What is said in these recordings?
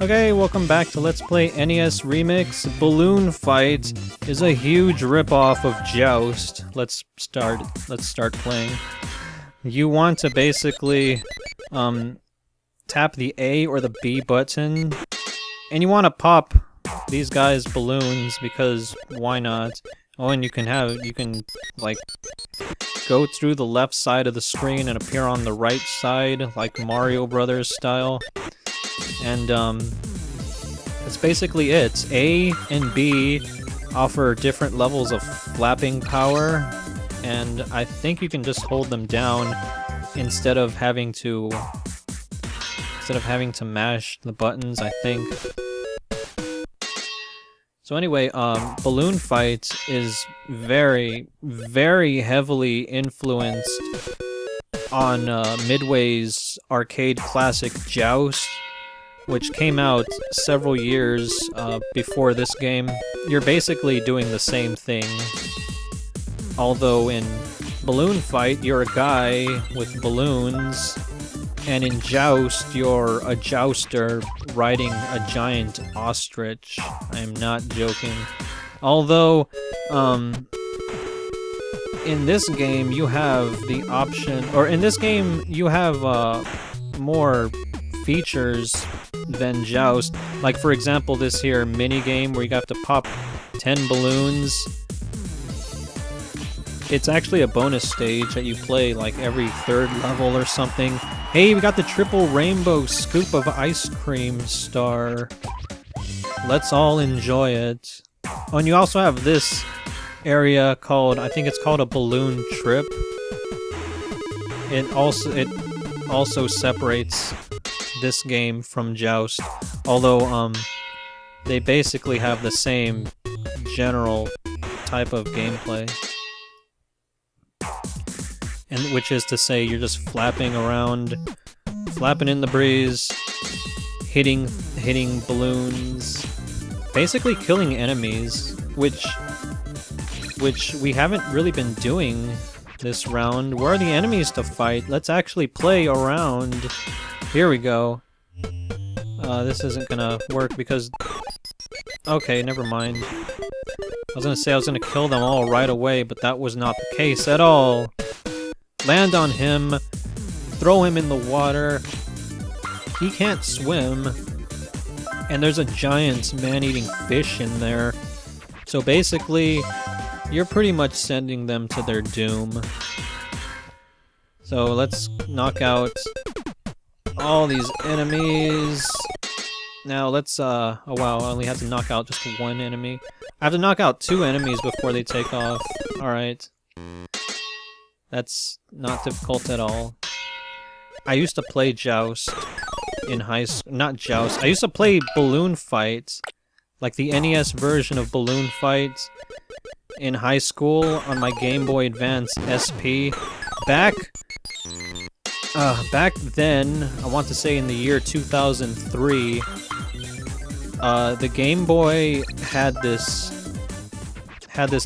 Okay, welcome back to Let's Play NES Remix. Balloon Fight is a huge ripoff of Joust. Let's start playing. You want to basically tap the A or the B button, and you want to pop these guys' balloons because why not? Oh, and you can like go through the left side of the screen and appear on the right side like Mario Brothers style. And that's basically it. A and B offer different levels of flapping power, and I think you can just hold them down instead of having to mash the buttons, I think. So anyway, Balloon Fight is very, very heavily influenced on Midway's arcade classic Joust, which came out several years before this game. You're basically doing the same thing, although in Balloon Fight you're a guy with balloons, and in Joust you're a jouster riding a giant ostrich. I am not joking. Although, in this game you have the option, or in this game you have more features than Joust. Like, for example, this here mini game where you have to pop 10 balloons. It's actually a bonus stage that you play like every third level or something. Hey, we got the triple rainbow scoop of ice cream star. Let's all enjoy it. Oh, and you also have this area called, I think it's called a balloon trip. It also separates this game from Joust, although they basically have the same general type of gameplay, and which is to say you're just flapping around, flapping in the breeze, hitting balloons, basically killing enemies, which we haven't really been doing this round. Where are the enemies to fight? Let's actually play around. Here we go. This isn't gonna work because... Okay, never mind. I was gonna say I was gonna kill them all right away, but that was not the case at all. Land on him. Throw him in the water. He can't swim. And there's a giant man-eating fish in there. So basically, you're pretty much sending them to their doom. So let's knock out all these enemies. Now let's, oh wow, I only had to knock out just one enemy. I have to knock out 2 enemies before they take off. Alright. That's not difficult at all. I used to play Joust in high school. Not Joust. I used to play Balloon Fight, like the NES version of Balloon Fight, in high school on my Game Boy Advance SP. Back then, I want to say in the year 2003, the Game Boy had this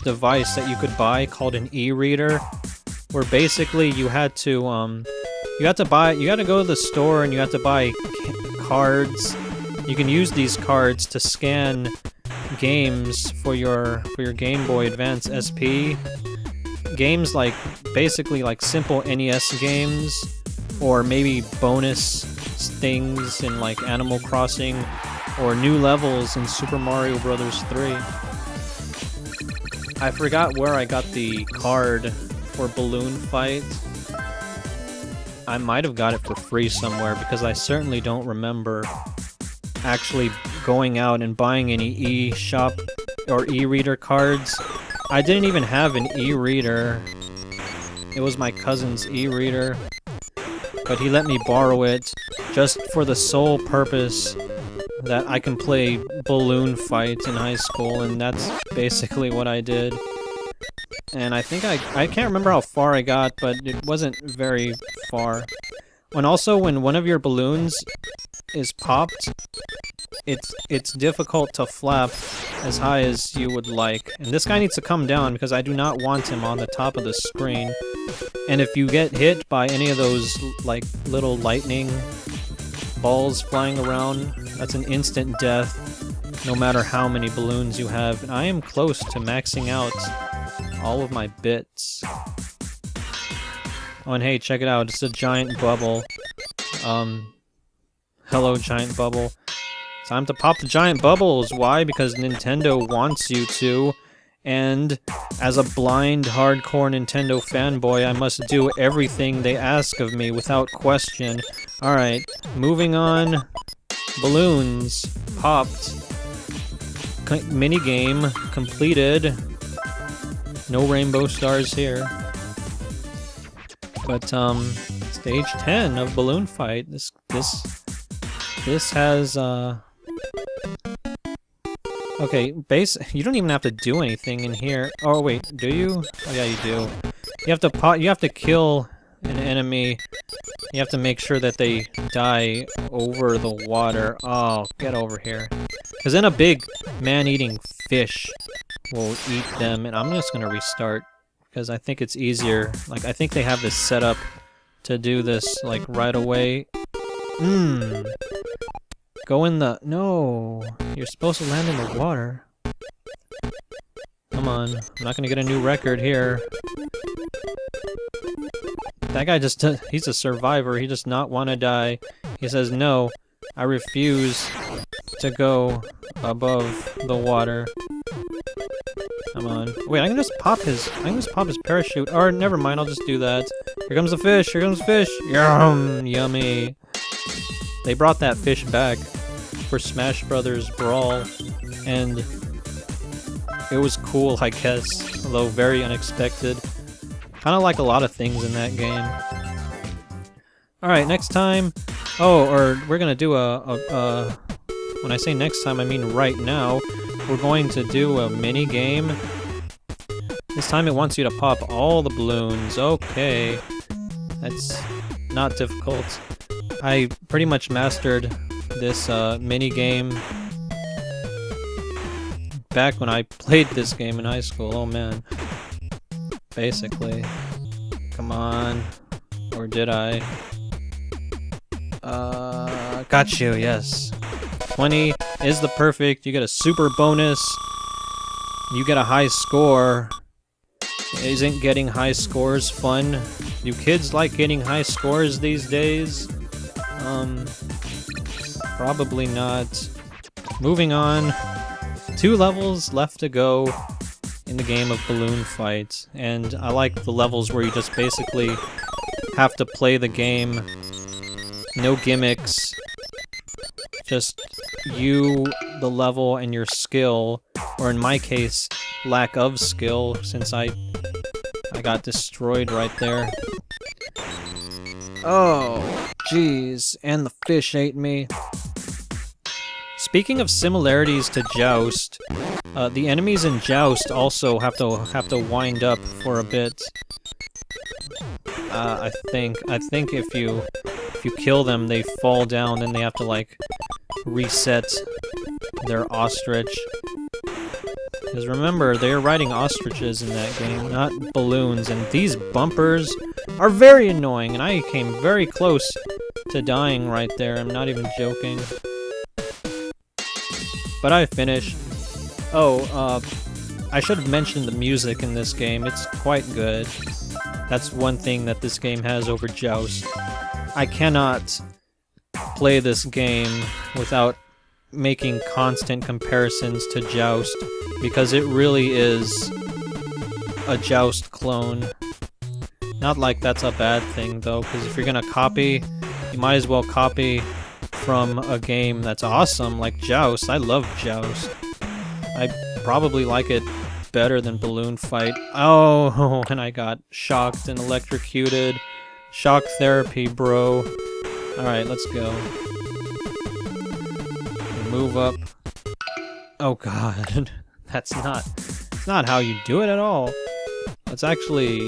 device that you could buy called an e-reader, where basically you had to go to the store and you had to buy cards. You can use these cards to scan games for your Game Boy Advance SP. Games like, basically like simple NES games, or maybe bonus things in like Animal Crossing, or new levels in Super Mario Brothers 3. I forgot where I got the card for Balloon Fight. I might have got it for free somewhere, because I certainly don't remember actually going out and buying any eShop or e-reader cards. I didn't even have an e-reader. It was my cousin's e-reader, but he let me borrow it just for the sole purpose that I can play Balloon Fight in high school, and that's basically what I did. And I think I can't remember how far I got, but it wasn't very far. And also, when one of your balloons is popped, it's difficult to flap as high as you would like. And this guy needs to come down because I do not want him on the top of the screen. And if you get hit by any of those like little lightning balls flying around. That's an instant death, no matter how many balloons you have. And I am close to maxing out all of my bits. Oh, and hey, check it out. It's a giant bubble. Hello, giant bubble. Time to pop the giant bubbles. Why? Because Nintendo wants you to. And as a blind, hardcore Nintendo fanboy, I must do everything they ask of me without question. Alright, moving on. Balloons. Popped. Minigame completed. No rainbow stars here. But, stage 10 of Balloon Fight. This has, okay, you don't even have to do anything in here. Oh wait, do you? Oh yeah, you do. You have to kill an enemy. You have to make sure that they die over the water. Oh, get over here. Because then a big man-eating fish will eat them, and I'm just gonna restart. Because I think it's easier. Like, I think they have this set up to do this, like, right away. Go in the... No! You're supposed to land in the water. Come on. I'm not gonna get a new record here. That guy just... He's a survivor. He does not want to die. He says, no, I refuse to go above the water. Come on. Wait, I can just pop his parachute. Or, never mind, I'll just do that. Here comes the fish! Here comes the fish! Yum! Yummy! They brought that fish back for Smash Brothers Brawl, and it was cool, I guess, although very unexpected. Kind of like a lot of things in that game. Alright, next time... Oh, or we're gonna do when I say next time, I mean right now. We're going to do a mini-game. This time it wants you to pop all the balloons. Okay. That's not difficult. I pretty much mastered this mini-game back when I played this game in high school. Oh man. Basically. Come on. Or did I? Got you, yes. 20 is the perfect. You get a super bonus. You get a high score. Isn't getting high scores fun? Do kids like getting high scores these days? Probably not. Moving on. 2 levels left to go in the game of Balloon Fight. And I like the levels where you just basically have to play the game. No gimmicks. Just you, the level, and your skill. Or in my case, lack of skill, since I got destroyed right there. Oh, jeez. And the fish ate me. Speaking of similarities to Joust, the enemies in Joust also have to wind up for a bit. I think if you kill them, they fall down, and they have to like reset their ostrich. Because remember, they are riding ostriches in that game, not balloons. And these bumpers are very annoying, and I came very close to dying right there. I'm not even joking. But I finished. Oh, I should have mentioned the music in this game. It's quite good. That's one thing that this game has over Joust. I cannot play this game without making constant comparisons to Joust, because it really is a Joust clone. Not like that's a bad thing, though, because if you're gonna copy, you might as well copy from a game that's awesome, like Joust. I love Joust. I probably like it better than Balloon Fight. Oh, and I got shocked and electrocuted. Shock therapy, bro. Alright, let's go. Move up. Oh god. It's not how you do it at all. Let's actually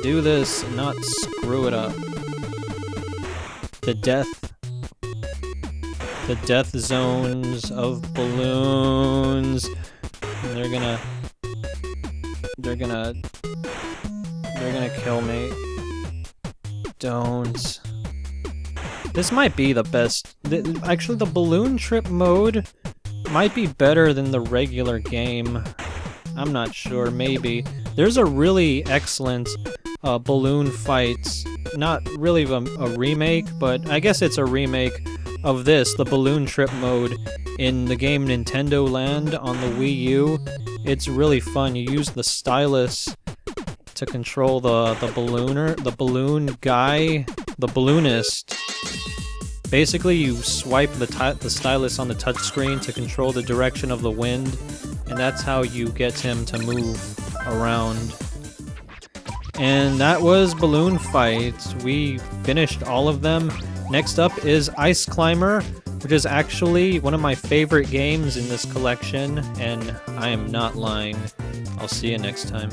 do this and not screw it up. The death zones of balloons. They're gonna kill me. Don't. This might be the best. Actually, the balloon trip mode might be better than the regular game. I'm not sure, maybe. There's a really excellent balloon fight. Not really a remake, but I guess it's a remake of this, the balloon trip mode, in the game Nintendo Land on the Wii U. It's really fun. You use the stylus to control the balloon guy, the balloonist. Basically, you swipe the stylus on the touchscreen to control the direction of the wind, and that's how you get him to move around. And that was Balloon Fight. We finished all of them. Next up is Ice Climber, which is actually one of my favorite games in this collection, and I am not lying. I'll see you next time.